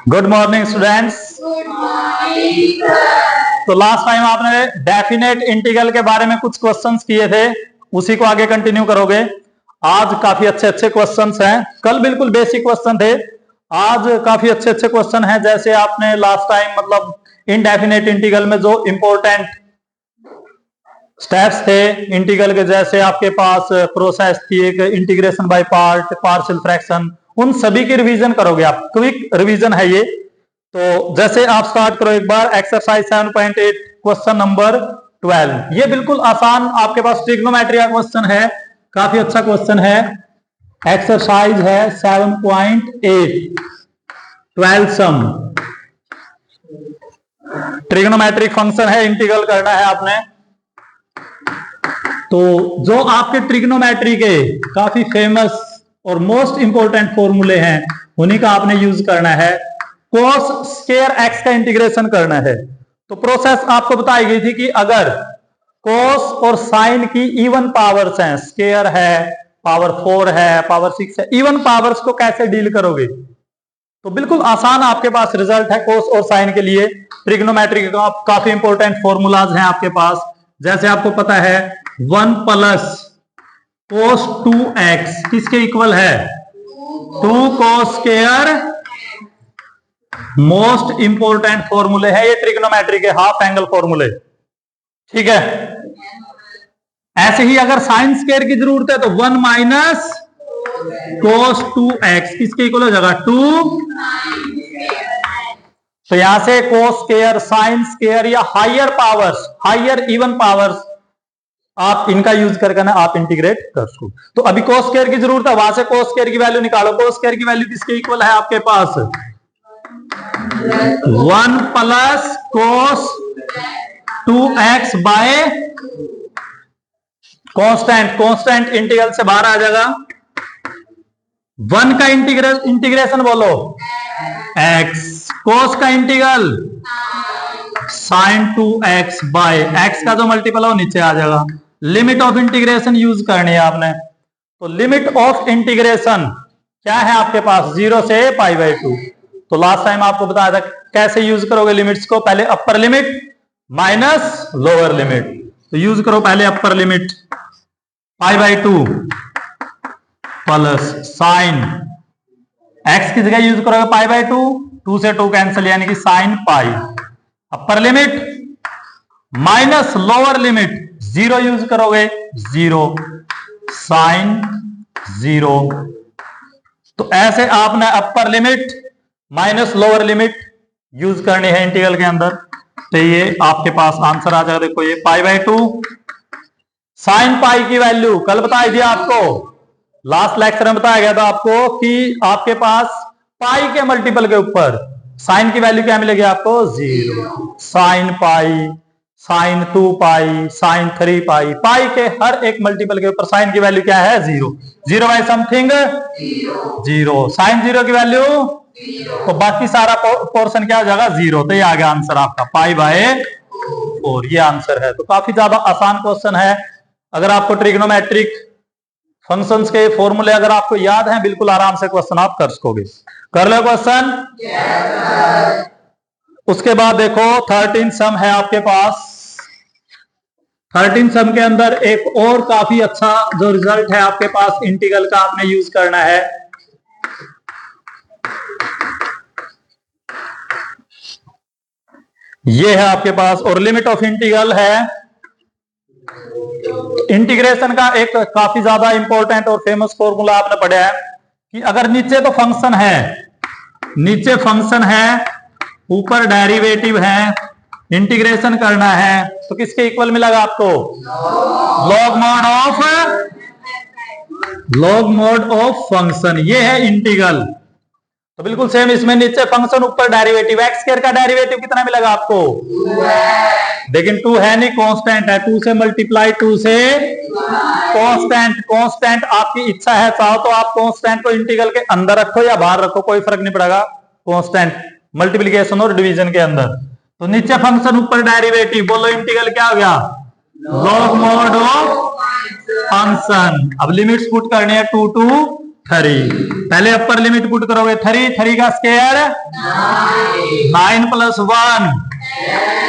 Good morning students. तो last time आपने definite integral के बारे में कुछ क्वेश्चंस किए थे, उसी को आगे कंटिन्यू करोगे। आज काफी अच्छे अच्छे क्वेश्चंस हैं। कल बिल्कुल बेसिक क्वेश्चन थे, आज काफी अच्छे अच्छे क्वेश्चन हैं। जैसे आपने लास्ट टाइम मतलब इनडेफिनेट इंटीग्रल में जो इंपॉर्टेंट स्टेप्स थे इंटीग्रल के, जैसे आपके पास प्रोसेस थी एक integration by part, partial fraction, उन सभी की रिवीजन करोगे आप। क्विक रिवीजन है ये। तो जैसे आप स्टार्ट करो एक बार एक्सरसाइज 7.8 क्वेश्चन नंबर 12। ये बिल्कुल आसान आपके पास ट्रिग्नोमेट्री का क्वेश्चन है, काफी अच्छा क्वेश्चन है। एक्सरसाइज है 7.8 12 सम। ट्रिग्नोमेट्रिक फंक्शन है, इंटीग्रल करना है आपने। तो जो आपके ट्रिग्नोमेट्री के काफी फेमस और मोस्ट इंपोर्टेंट फॉर्मूले हैं उन्हीं का आपने यूज करना है। कोस स्क्वायर एक्स का इंटीग्रेशन करना है। तो प्रोसेस आपको बताई गई थी कि अगर कोस और साइन की इवन पावर्स हैं, स्क्वायर है, पावर 4 है, पावर 6 है, इवन पावर्स को कैसे डील करोगे? तो बिल्कुल आसान आपके पास रिजल्ट है कोस और साइन के लिए। ट्रिग्नोमेट्री का काफी इंपोर्टेंट फॉर्मूलाज हैं आपके पास। जैसे आपको पता है 1 प्लस कोस 2x किसके इक्वल है? 2 कोस स्क्वायर। मोस्ट इंपोर्टेंट फॉर्मूले है ये ट्रिग्नोमेट्री के, हाफ एंगल फॉर्मूले। ठीक है। ऐसे ही अगर साइन स्क्वायर की जरूरत है तो 1 माइनस कोस 2x किसके इक्वल हो जाएगा? 2। तो यहां से कोस स्क्वायर, साइन स्क्वायर या higher powers, higher even powers, आप इनका यूज करके ना आप इंटीग्रेट कर सको। तो अभी कोस स्क्वायर की जरूरत है, वहां से कोस स्क्वायर की वैल्यू निकालो। कोस स्क्वायर की वैल्यू किसके इक्वल है आपके पास? 1 plus cos 2x bye constant. Constant integral से बाहर आ जाएगा। 1 का इंटीग्रेशन बोलो x, कोस का integral sign 2x bye x का जो मल्टीपल है वो नीचे आ जाएगा। लिमिट ऑफ इंटीग्रेशन यूज करनी है आपने। तो लिमिट ऑफ इंटीग्रेशन क्या है आपके पास? 0 से π/2। तो लास्ट टाइम आपको बताया था कैसे यूज करोगे लिमिट्स को। पहले upper limit minus lower limit. तो यूज करो पहले upper limit π/2 plus sine x की जगह यूज करोगे π/2, 2 से 2 कैंसिल यानी कि साइन पाई। अपर limit minus lower limit 0 use करोगे, 0 साइन 0। तो ऐसे आपने अपर limit minus lower limit use करनी है इंटीग्रल के अंदर। तो ये आपके पास आंसर आ जाएगा। देखो ये π/2 साइन पाई की वैल्यू कल बताई थी आपको, लास्ट लेक्चर में बताया गया था आपको कि आपके पास पाई के मल्टीपल के ऊपर साइन की वैल्यू क्या मिलेगी आपको? 0। साइन पाई, साइन 2 पाई, साइन 3 पाई, पाई के हर एक मल्टीपल के ऊपर साइन की वैल्यू क्या है? 0। 0 बाय समथिंग 0, साइन 0 की वैल्यू, तो बाकी सारा पोर्शन क्या हो जाएगा? 0। तो ये आ गया आंसर आपका π/4। ये आंसर है। तो काफी ज्यादा आसान क्वेश्चन है। अगर आपको ट्रिग्नोमेट्रिक फंक्शंस के फॉर्मूले अगर आपको याद हैं, बिल्कुल आराम से क्वेश्चन आप कर सकोगे। कर लो क्वेश्चन। उसके बाद देखो 13 सम है आपके पास। 13 सम के अंदर एक और काफी अच्छा जो रिजल्ट है आपके पास इंटीग्रल का आपने यूज करना है। ये है आपके पास, और लिमिट ऑफ इंटीग्रल है। इंटीग्रेशन का एक काफी ज्यादा इंपॉर्टेंट और फेमस फॉर्मूला आपने पढ़ा है कि अगर नीचे तो फंक्शन है, नीचे फंक्शन है, ऊपर डेरिवेटिव है, इंटीग्रेशन करना है, तो किसके इक्वल मिलेगा आपको? Log mod of function. ये है इंटीग्रल। तो बिल्कुल सेम इसमें नीचे फंक्शन, ऊपर डेरिवेटिव। एक्स स्क्वायर का डेरिवेटिव कितना मिलेगा आपको? 2। लेकिन 2 है नहीं, कांस्टेंट है। 2 से मल्टीप्लाई 2 से कांस्टेंट। कांस्टेंट आपकी इच्छा है, चाहो तो आप कांस्टेंट को इंटीग्रल के अंदर रखो या बाहर रखो, कोई फर्क नहीं पड़ेगा। कांस्टेंट मल्टीप्लिकेशन और डिवीजन के अंदर। तो नीचे फंक्शन, ऊपर डेरिवेटिव, बोलो इंटीग्रल क्या हो गया? Log mod of function. अब लिमिट्स पुट करनी है 2 to 3। पहले अपर लिमिट पुट करोगे 3 का square 9 plus 1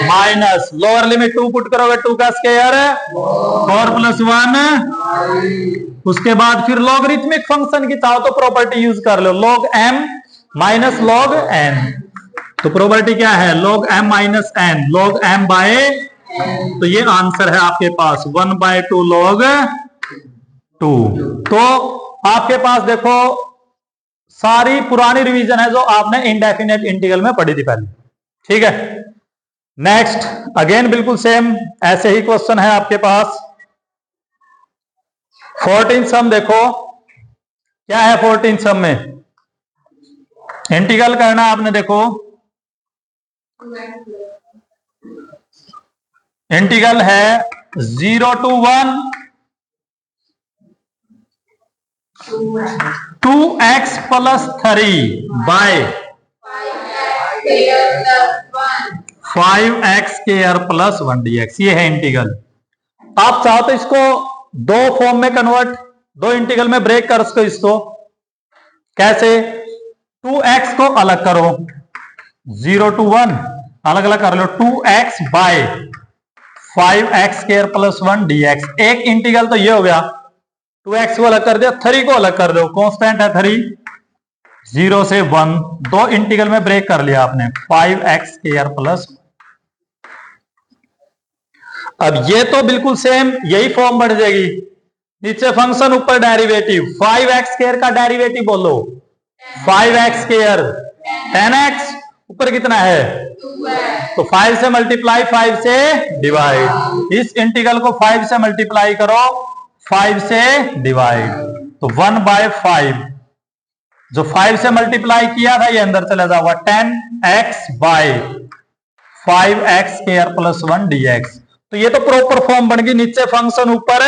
minus lower limit 2 put करोगे 2 का स्क्वायर 4 प्लस 1। उसके बाद फिर लॉगरिथमिक फंक्शन की चाहो तो प्रॉपर्टी यूज कर लो, log m minus log n। तो प्रॉपर्टी क्या है, log m minus n, log m by, तो ये आंसर है आपके पास 1/2 log 2। तो आपके पास देखो सारी पुरानी रिवीजन है जो आपने इनडेफिनेट इंटीग्रल में पढ़ी थी पहले, ठीक है। नेक्स्ट अगेन बिल्कुल सेम ऐसे ही क्वेश्चन है आपके पास। 14 सम देखो क्या है। 14 सम में इंटीग्रल करना है आपने, देखो इंटीग्रल है 0 to 1 2x plus 3 by 5x square plus 1 dx, ये है इंटीग्रल। आप चाहो तो इसको दो फॉर्म में कन्वर्ट, दो इंटीग्रल में ब्रेक कर सको इसको। कैसे, 2x को अलग करो, 0 to 1 अलग अलग कर लो, 2x by 5x square plus 1 dx। एक इंटीग्रल तो ये हो गया, 2x को अलग कर दिया, 3 को अलग कर दो, कांस्टेंट है 3, 0 से 1, दो इंटीग्रल में ब्रेक कर लिया आपने, 5x स्क्वायर प्लस। अब ये तो बिल्कुल सेम यही फॉर्म बढ़ जाएगी, नीचे फंक्शन ऊपर डेरिवेटिव, 5x स्क्वायर का डेरिवेटिव बोलो 5x स्क्वायर 10x, ऊपर कितना है 2x, तो 5 से मल्टीप्लाई 5 से डिवाइड, इस इंटीग्रल को 5 से मल्टीप्लाई करो 5 से डिवाइड, तो 1/5, जो 5 से मल्टीप्लाई किया था ये अंदर चला जाएगा, 10x bye 5x square plus 1 dx। तो ये तो प्रॉपर फॉर्म बन गई, नीचे फंक्शन ऊपर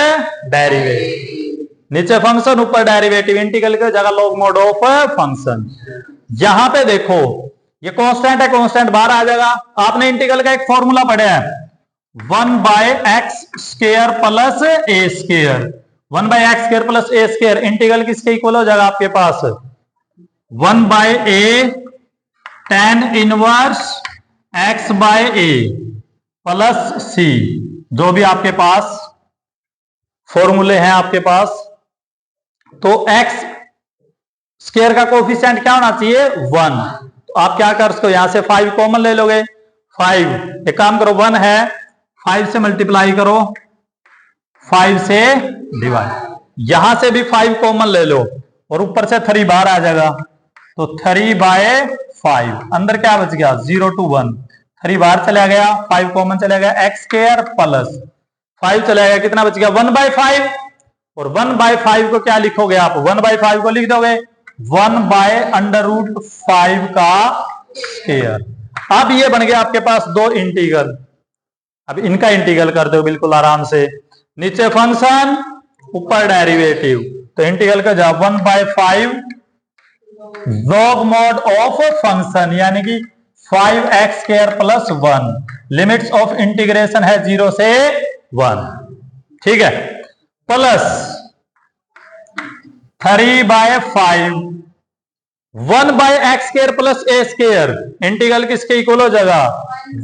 डेरिवेटिव, नीचे फंक्शन ऊपर डेरिवेटिव, इंटीग्रल की जगह लॉग मोड ऑफ फंक्शन। यहां पे देखो ये कांस्टेंट है, कांस्टेंट बाहर आ जाएगा। आपने इंटीग्रल का एक फॉर्मूला पढ़ा है 1/x square plus a square, 1/x square plus a square, integral किसके इक्वल हो जाएगा आपके पास 1/a tan inverse x by a plus c, जो भी आपके पास फॉर्मूले हैं आपके पास। तो x स्क्वायर का कोफिशिएंट क्या होना चाहिए 1, तो आप क्या कर सकते हो, यहां से 5 कॉमन ले लोगे, 5 एक काम करो 1 है, 5 से मल्टीप्लाई करो 5 से डिवाइड, यहां से भी 5 कॉमन ले लो और ऊपर से 3 बाहर आ जाएगा, तो 3/5, अंदर क्या बच गया 0 to 1, 3 बाहर चला गया, 5 कॉमन चला गया, x स्क्वायर प्लस 5 चला गया, कितना बच गया 1/5, और 1/5 को क्या लिखोगे आप, 1/5 को लिख दोगे 1/√5 का स्क्वायर। अब ये बन गया आपके पास दो इंटीग्रल। अब इनका इंटीग्रल कर दो बिल्कुल आराम से, नीचे फंक्शन ऊपर डेरिवेटिव, तो इंटीग्रल का जवाब 1/5 लॉग मोड ऑफ फंक्शन, यानी कि 5x square plus 1, limits of integration है 0 से 1, ठीक है, plus 3/5 1/x square plus a square, integral किसके इक्वल हो जाएगा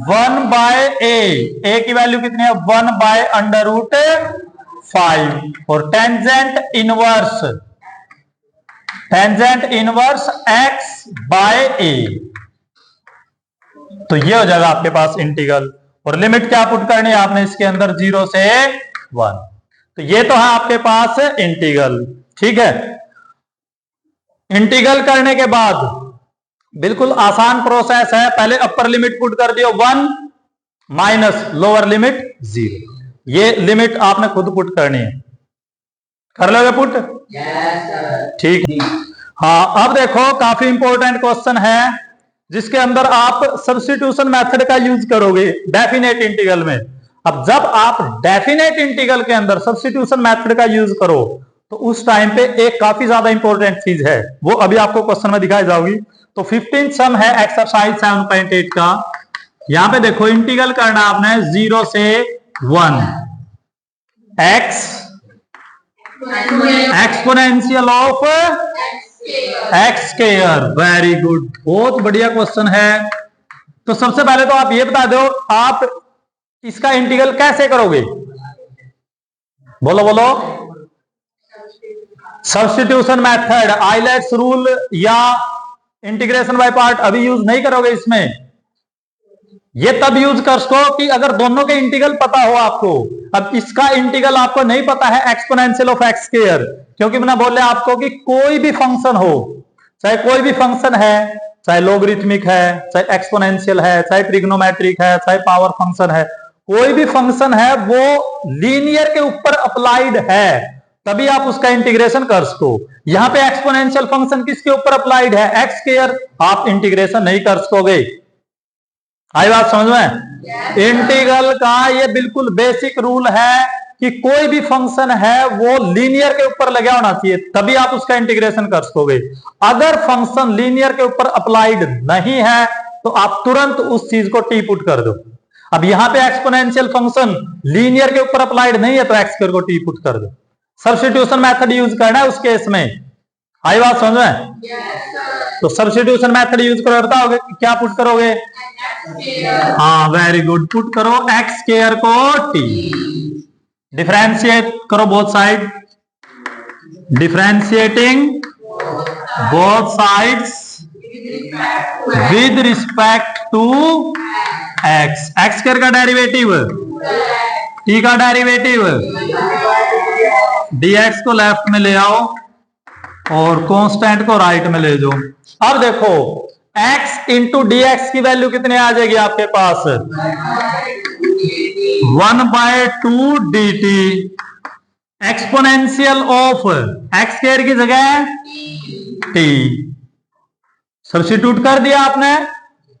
1/a, a की वैल्यू कितनी है 1/√5, और tangent inverse x by a, तो ये हो जाएगा आपके पास इंटीग्रल, और लिमिट क्या पुट करनी है आपने इसके अंदर 0 से 1, तो ये तो है आपके पास इंटीग्रल, ठीक है। इंटीग्रल करने के बाद बिल्कुल आसान प्रोसेस है, पहले अपर लिमिट पुट कर दियो 1 माइनस लोअर लिमिट 0, ये लिमिट आपने खुद पुट करनी है, कर लोगे पुट, ठीक है। हाँ अब देखो काफी इंपॉर्टेंट क्वेश्चन है जिसके अंदर आप सब्स्टिट्यूशन मेथड का यूज करोगे डेफिनेट इंटीग्रल में। अब जब आप डेफिनेट इंटीग्रल के अंदर सब्स्टिट्यूशन मेथड का यूज करो तो उस टाइम पे एक काफी ज्यादा इंपॉर्टेंट चीज है, वो अभी आपको क्वेश्चन में दिखाई जाओगी। तो 15 सम है एक्सरसाइज 7.8 का, यहां पे देखो इंटीग्रल करना आपने 0 से 1 x exponential of x square. Very good, बहुत बढ़िया क्वेश्चन है। तो सबसे पहले तो आप ये बता दो, आप इसका इंटीग्रल कैसे करोगे? बोलो बोलो। सब्स्टिट्यूशन मेथड, आइलेट्स रूल या इंटीग्रेशन बाय पार्ट अभी यूज नहीं करोगे इसमें। ये तब यूज कर सको कि अगर दोनों के इंटीग्रल पता हो आपको। अब इसका इंटीग्रल आपको नहीं पता है, एक्सपोनेंशियल ऑफ एक्स स्क्वायर, क्योंकि मैंने बोले आपको कि कोई भी फंक्शन हो, चाहे कोई भी फंक्शन है, चाहे लोगरिथमिक है, चाहे एक्सपोनेंशियल है, चाहे ट्रिग्नोमेट्रिक है, चाहे पावर फंक्शन है, कोई भी फंक्शन है वो लीनियर के ऊपर अप्लाइड है, तभी आप उसका इंटीग्रेशन कर सको। यहां पे एक्सपोनेंशियल फंक्शन किसके ऊपर अप्लाइड है? एक्स स्क्वायर, आप इंटीग्रेशन नहीं कर सकोगे। आई बात समझ में? इंटीग्रल का ये बिल्कुल बेसिक रूल है कि कोई भी फंक्शन है वो लीनियर के ऊपर लगा होना चाहिए, तभी आप उसका इंटीग्रेशन कर सकोगे। अगर फंक्शन लीनियर के ऊपर अप्लाइड नहीं है तो आप तुरंत उस चीज को टी पुट कर दो। अब यहां पे एक्सपोनेंशियल फंक्शन लीनियर के ऊपर अप्लाइड नहीं है तो एक्स स्क्वायर को टी पुट कर दो। सब्स्टिट्यूशन मेथड यूज करना है उस केस में। आई बात समझ में? तो सब्स्टिट्यूशन मेथड यूज करो, बताओगे क्या पुट करोगे? हाँ वेरी गुड, पुट करो एक्स स्क्वायर को टी, डिफरेंशिएट करो both side, differentiating both sides with respect to x. X square का डेरिवेटिव, टी का डेरिवेटिव, dx को लेफ्ट में ले आओ और कांस्टेंट को राइट में ले जाओ। अब देखो x इंटू डी एक्स की वैल्यू कितनी आ जाएगी आपके पास? 1/2 dt exponential of x square की जगह t। सब्स्टिट्यूट कर दिया आपने।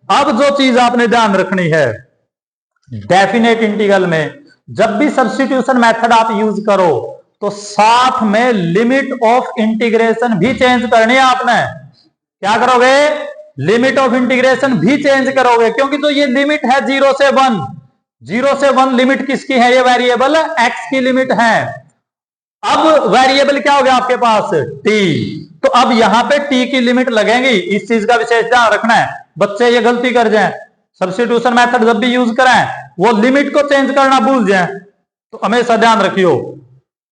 अब जो चीज आपने ध्यान रखनी है, डेफिनेट इंटीग्रल में जब भी सब्स्टिट्यूशन मेथड आप यूज करो तो साथ में लिमिट ऑफ इंटीग्रेशन भी चेंज करनी है आपने। क्या करोगे? लिमिट ऑफ इंटीग्रेशन भी चेंज करोगे, क्योंकि तो ये लिमिट है 0 से 1, 0 से 1 लिमिट किसकी है? ये वेरिएबल x की लिमिट है। अब वेरिएबल क्या हो गया आपके पास? t। तो अब यहां पे t की लिमिट लगेंगी, इस चीज का विशेष ध्यान रखना है। बच्चे ये गलती कर जाएं, सब्स्टिट्यूशन मेथड जब भी यूज कराएं वो लिमिट को चेंज करना भूल जाएं, तो हमेशा ध्यान रखियो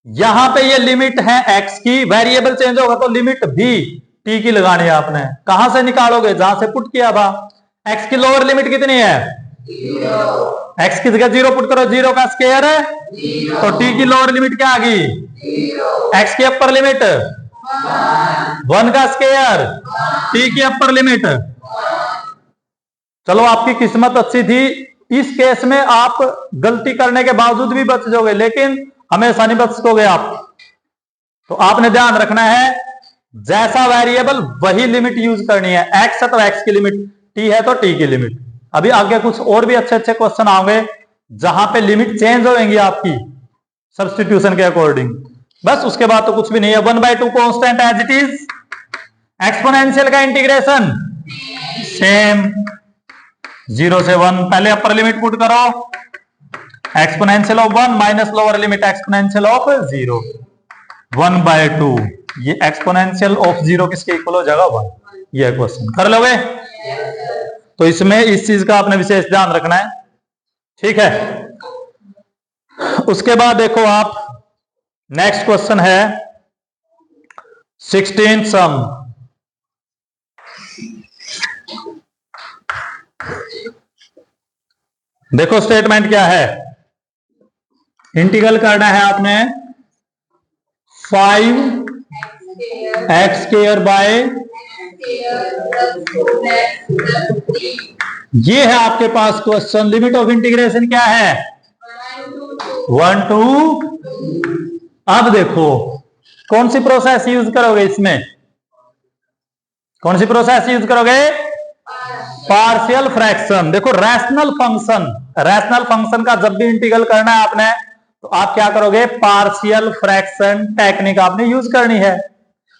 यहां पे ये लिमिट है x की, वेरिएबल चेंज होगा तो लिमिट भी t की लगानी है आपने। कहां से निकालोगे? जहां से पुट किया था। x की लोअर लिमिट कितनी है? 0। x की जगह 0 पुट करो, 0 का स्क्वायर है, तो t की लोअर लिमिट क्या आ गई? 0। x की अपर लिमिट 1 का स्क्वायर, t की अपर लिमिट। चलो आपकी किस्मत अच्छी थी, इस केस में आप गलती करने के बावजूद भी बच जाओगे, लेकिन हमेशा नहीं बच सकोगे आप। तो आपने ध्यान रखना है जैसा वेरिएबल वही लिमिट यूज करनी है। x है तो x की लिमिट, t है तो t की लिमिट। अभी आगे कुछ और भी अच्छे अच्छे क्वेश्चन आओगे जहां पे लिमिट चेंज होंगी आपकी सब्स्टिट्यूशन के अकॉर्डिंग। बस उसके बाद तो कुछ भी नहीं है। 1/2 constant as it is. Exponential का इंटीग्रेशन सेम 0 से 1, पहले अपर लिमिट पुट करो, exponential of 1 minus lower limit exponential of 0, 1/2। ये एक्सपोनेंशियल ऑफ 0 किसके इक्वल हो जाएगा? 1। ये क्वेश्चन कर लोगे? तो इसमें इस चीज का आपने विशेष ध्यान रखना है, ठीक है। उसके बाद देखो आप, नेक्स्ट क्वेश्चन है 16 सम। देखो स्टेटमेंट क्या है, इंटीग्रल करना है आपने 5x स्क्वायर बाय, ये है आपके पास क्वेश्चन। लिमिट ऑफ इंटीग्रेशन क्या है? 1 to। अब देखो कौन सी प्रोसेस यूज करोगे इसमें? कौन सी प्रोसेस यूज करोगे? Partial fraction. देखो रैशनल फंक्शन का जब भी इंटीग्रल करना है आपने तो आप क्या करोगे? पार्शियल फ्रैक्शन टेक्निक आपने यूज करनी है।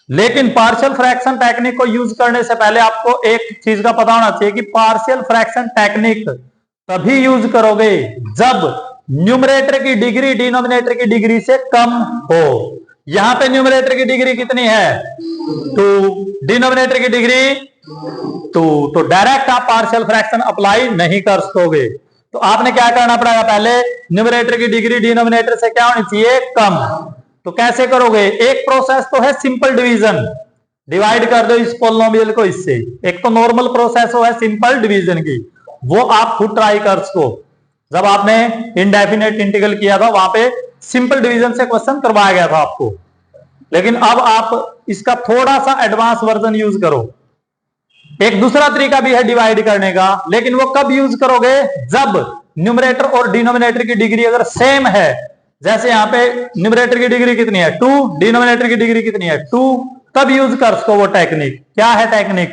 लेकिन पार्शियल फ्रैक्शन टेक्निक को यूज करने से पहले आपको एक चीज का पता होना चाहिए कि पार्शियल फ्रैक्शन टेक्निक तभी यूज करोगे जब न्यूमरेटर की डिग्री डिनोमिनेटर की डिग्री से कम हो। यहां पे न्यूमरेटर की डिग्री कितनी है 2, डिनोमिनेटर की डिग्री 2, तो डायरेक्ट आप पार्शियल फ्रैक्शन अप्लाई नहीं कर सकोगे। तो आपने क्या करना पड़ेगा, पहले न्यूमरेटर की डिग्री डिनोमिनेटर से क्या होनी चाहिए कम। तो कैसे करोगे, एक प्रोसेस तो है सिंपल डिवीजन, डिवाइड कर दो इस पोलिनोमियल को इससे। एक तो नॉर्मल प्रोसेस है सिंपल डिवीजन की, वो आप खुद ट्राई कर सको। जब आपने इनडेफिनेट इंटीग्रल किया था वहां पे सिंपल डिवीजन से क्वेश्चन करवाया गया था आपको, लेकिन अब आप इसका थोड़ा सा एडवांस वर्जन यूज करो। एक दूसरा तरीका भी है डिवाइड करने का, लेकिन वो कब यूज करोगे, जब न्यूमरेटर और डिनोमिनेटर की डिग्री अगर सेम है। जैसे यहां पे न्यूमरेटर की डिग्री कितनी है 2, डिनोमिनेटर की डिग्री कितनी है 2, तब यूज कर सको वो टेक्निक। क्या है टेक्निक,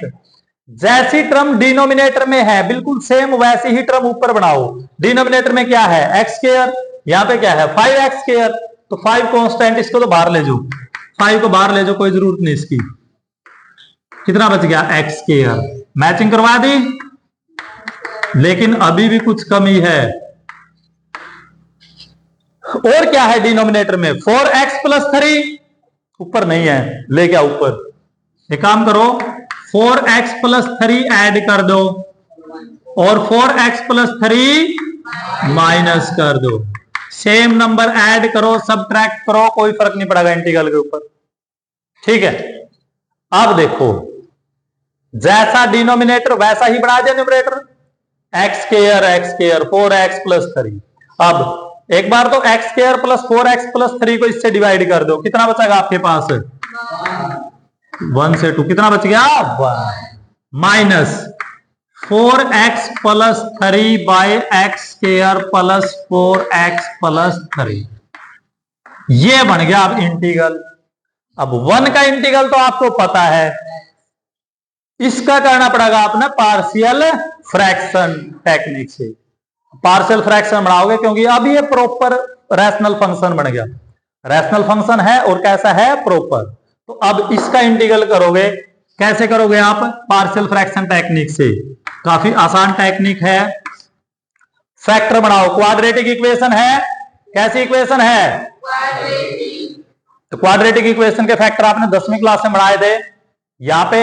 जैसी टर्म डिनोमिनेटर में है बिल्कुल सेम वैसी ही टर्म ऊपर बनाओ। डिनोमिनेटर में क्या है एक्स स्क्वायर, यहां पे क्या है 5x स्क्वायर, तो 5 कांस्टेंट, इसको तो बाहर ले जाओ, 5 को बाहर ले जाओ, कोई जरूरत नहीं इसकी। कितना बच गया x स्क्वायर, मैचिंग करवा दी। लेकिन अभी भी कुछ कमी है, और क्या है डिनोमिनेटर में 4x + 3, ऊपर नहीं है, ले क्या ऊपर। एक काम करो 4x + 3 ऐड कर दो और 4x + 3 माइनस कर दो। सेम नंबर ऐड करो सबट्रैक्ट करो, कोई फर्क नहीं पड़ेगा इंटीग्रल के ऊपर, ठीक है। अब देखो जैसा डिनोमिनेटर वैसा ही बढ़ा दिया न्यूमरेटर, x स्क्वायर 4x + 3। अब एक बार तो x स्क्वायर + 4x + 3 को इससे डिवाइड कर दो, कितना बचेगा आपके पास 1 से 2, कितना बच गया 1, minus 4x + 3/x square + 4x + 3, ये बन गया अब इंटीग्रल। अब 1 का इंटीग्रल तो आपको पता है, इसका करना पड़ेगा अपना पार्शियल फ्रैक्शन टेक्निक से। पार्शियल फ्रैक्शन बनाओगे क्योंकि अब ये प्रॉपर रैशनल फंक्शन बन गया, रैशनल फंक्शन है और कैसा है प्रॉपर। तो अब इसका इंटीग्रल करोगे, कैसे करोगे आप, पार्शियल फ्रैक्शन टेक्निक से। काफी आसान टेक्निक है, फैक्टर बनाओ, क्वाड्रेटिक इक्वेशन है, कैसी इक्वेशन है तो क्वाड्रेटिक इक्वेशन के फैक्टर आपने 10वीं क्लास में बनाए थे। यहां पे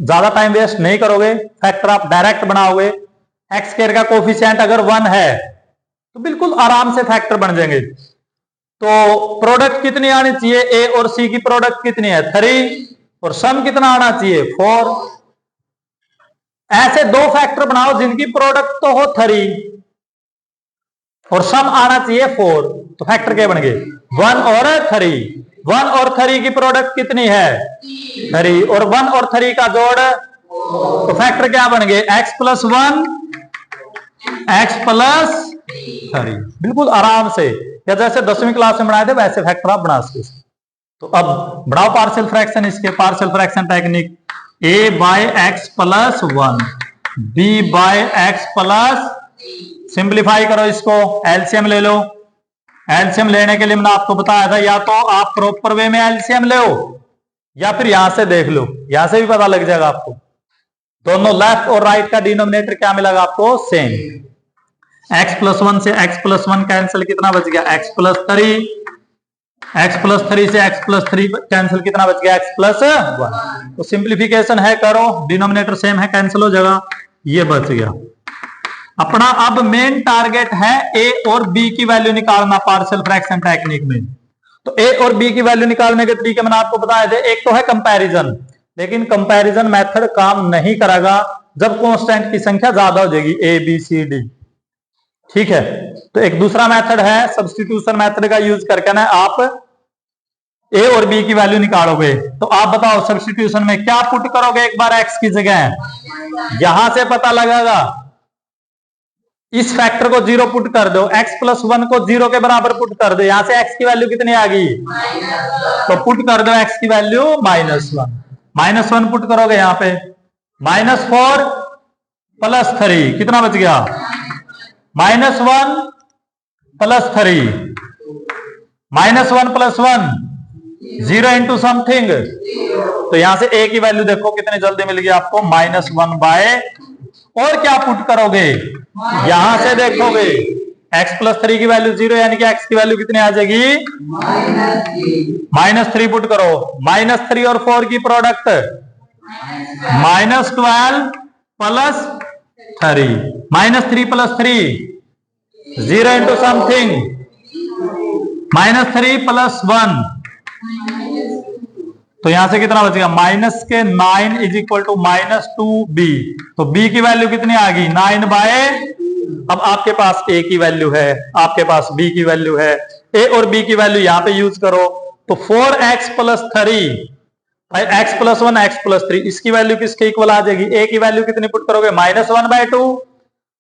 ज्यादा टाइम वेस्ट नहीं करोगे, फैक्टर आप डायरेक्ट बनाओगे। एक्स स्क्वायर का कोफिशिएंट अगर 1 है तो बिल्कुल आराम से फैक्टर बन जाएंगे। तो प्रोडक्ट कितनी आनी चाहिए, ए और सी की प्रोडक्ट कितनी है 3, और सम कितना आना चाहिए 4। ऐसे दो फैक्टर बनाओ जिनकी प्रोडक्ट तो हो 3 और सम आना चाहिए 4, तो फैक्टर क्या बन गए 1 और 3। 1 और 3 की प्रोडक्ट कितनी है 3, और 1 और 3 का जोड़, तो फैक्टर क्या बन गए x + 1 x + 3। बिल्कुल आराम से, या जैसे 10वीं क्लास में बनाए थे वैसे फैक्टर आप बना सकते। तो अब बढ़ाओ पार्शियल फ्रैक्शन, इसके partial fraction technique, a/x + 1 b/x + simplify करो इसको, एलसीएम ले लो। एलसीएम लेने के लिए मैंने आपको बताया था, या तो आप प्रॉपर वे में एलसीएम ले या फिर यहां से देख लो, यहां से भी पता लग जाएगा आपको। दोनों लेफ्ट और राइट का डिनोमिनेटर क्या मिलेगा आपको सेम। x + 1 से x + 1 कैंसिल, कितना बच गया x + 3, x + 3 से x + 3 कैंसिल, कितना बच गया x + 1। तो सिंप्लीफिकेशन है करो, डिनोमिनेटर सेम है कैंसिल हो जाएगा, ये बच गया अपना। अब मेन टारगेट है a और b की वैल्यू निकालना पार्शियल फ्रैक्शन टेक्निक में। तो a और b की वैल्यू निकालने के तरीके मैंने आपको बताए थे। एक तो है कंपैरिजन, लेकिन कंपैरिजन मेथड काम नहीं करेगा जब कांस्टेंट की संख्या ज्यादा हो जाएगी a b c d, ठीक है। तो एक दूसरा मेथड है सब्स्टिट्यूशन मेथड का यूज करके ना आप a और b की वैल्यू निकालोगे। तो आप बताओ सब्स्टिट्यूशन में क्या पुट करोगे, एक बार x की जगह, यहां से पता लगेगा। इस फैक्टर को 0 पुट कर दो, x + 1 को 0 के बराबर पुट कर दो, यहां से x की वैल्यू कितनी आ गई तो पुट कर दो x की वैल्यू -1 -1 पुट करोगे यहां पे, -4 + 3 कितना बच गया -1 + 3, -1 + 1 0 इंटू समथिंग। तो यहां से a की वैल्यू देखो कितनी जल्दी मिल गई आपको -1/, और क्या पुट करोगे, यहां से देखोगे x प्लस 3 की वैल्यू 0, यानी कि x की वैल्यू कितनी आ जाएगी? -3 पुट करो। -3 और 4 की product -12 plus 3, -3 plus 3 0 into something, -3 plus 1, तो यहां से कितना बचेगा? माइनस के 9 इज इक्वल टू -2b, तो b की वैल्यू कितनी आ गई? 9 बाय, अब आपके पास a की वैल्यू है, आपके पास b की वैल्यू है, a और b की वैल्यू यहां पे यूज करो, तो 4x plus 3, x plus 1 x plus 3, इसकी वैल्यू किसके इक्वल आ जाएगी? a की वैल्यू कितनी पुट करोगे? -1/2,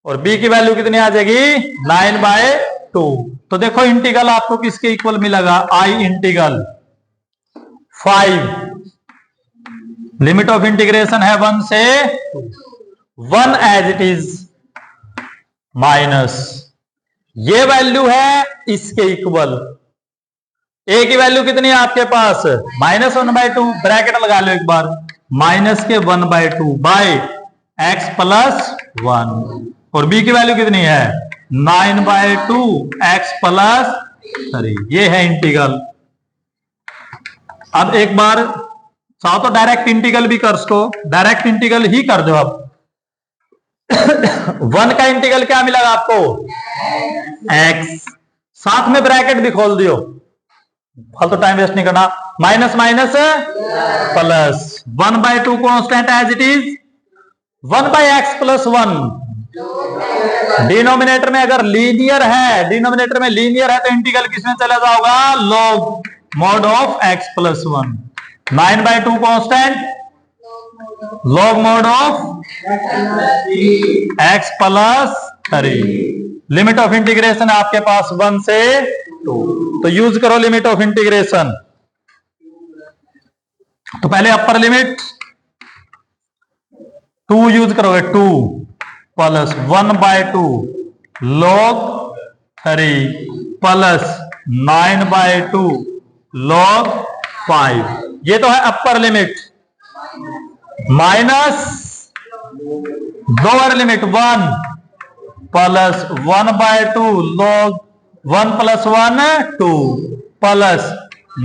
और b की वैल्यू कितनी आ जाएगी? 9/2। तो देखो इंटीग्रल आपको किसके इक्वल मिलेगा? I integral 5, limit of integration है 1 से 1 एज इट इज, माइनस ये वैल्यू है इसके इक्वल, a की वैल्यू कितनी है आपके पास? -1/2, ब्रैकेट लगा लो एक बार, -1/2 बाय x प्लस 1, और b की वैल्यू कितनी है? 9/2 x प्लस 3, ये है इंटीग्रल। अब एक बार चाहो तो डायरेक्ट इंटीग्रल भी कर सको, डायरेक्ट इंटीग्रल ही कर दो। अब 1 का इंटीग्रल क्या मिलेगा आपको? x, साथ में ब्रैकेट भी खोल दियो, फालतू टाइम वेस्ट नहीं करना, minus minus plus, 1/2 constant as it is, 1/x plus 1, denominator में अगर लीनियर है, डिनोमिनेटर में लीनियर है, तो इंटीग्रल किसमें चला जाओगा? Log mod of x plus 1, 9/2 constant, log mod of x plus 3, limit of integration आपके पास 1 से 2, तो यूज करो लिमिट ऑफ इंटीग्रेशन। तो पहले अपर लिमिट 2 यूज करोगे, 2 प्लस 1/2 लॉग 3 प्लस 9/2 लॉग 5, ये तो है अपर limit, minus lower limit 1 plus 1/2 log 1 plus 1 2 plus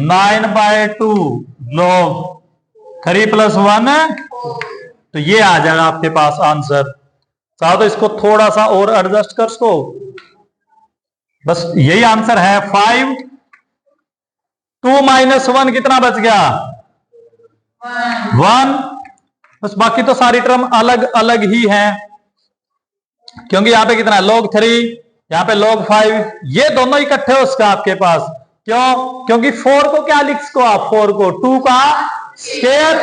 9/2 log 3 plus 1, तो ये आ जाएगा आपके पास आंसर। चाहो तो इसको थोड़ा सा और एडजस्ट कर सको, बस यही आंसर है। 5, 2 माइनस 1 कितना बच गया? 1, बस बाकी तो सारी टर्म अलग अलग ही हैं, क्योंकि यहां पे कितना है? log 3, यहां पे log 5, ये दोनों इकट्ठे हो उसका आपके पास, क्यों? क्योंकि 4 को क्या लिख सको आप? 4 को 2 का स्क्वायर,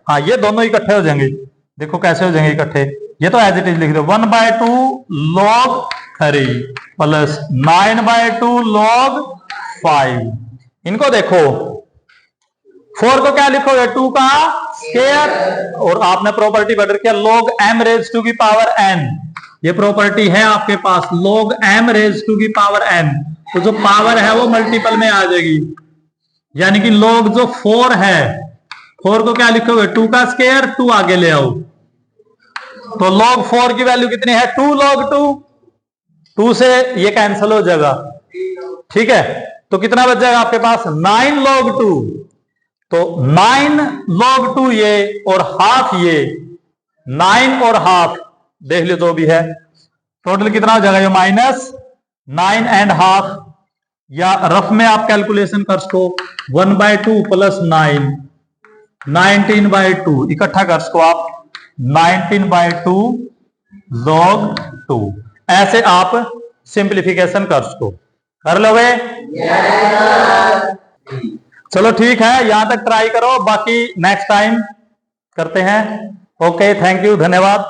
हाँ ये दोनों इकट्ठे हो जाएंगे। देखो कैसे हो जाएंगे इकट्ठे, ये तो एज इट इज लिख दो, 1/2 log 3 प्लस 9/2 log 5, इनको देखो 4 को क्या लिखोगे? 2 का स्क्वायर, और आपने प्रॉपर्टी बेटर किया log m रेज टू की पावर n, ये प्रॉपर्टी है आपके पास log m रेज टू की पावर n, तो जो पावर है वो मल्टीपल में आ जाएगी, यानी कि log जो 4 है, 4 को क्या लिखोगे? 2 का स्क्वायर, 2 आगे ले आओ, तो log 4 की वैल्यू कितनी है? 2 log 2, 2 से ये कैंसिल हो जाएगा, ठीक है, तो कितना बच जाएगा आपके पास? 9 log 2, तो 9 log 2 ये और हाफ ये, 9 और हाफ देख लो जो भी है, टोटल कितना हो जाएगा? ये -9 एंड हाफ, या रफ में आप कैलकुलेशन कर सको 1/2 प्लस 9, 19/2, इकट्ठा कर सको आप 19/2 log 2, ऐसे आप सिंप्लीफिकेशन कर सको, कर लोगे? चलो ठीक है, यहां तक ट्राई करो, बाकी नेक्स्ट टाइम करते हैं। ओके, थैंक यू, धन्यवाद।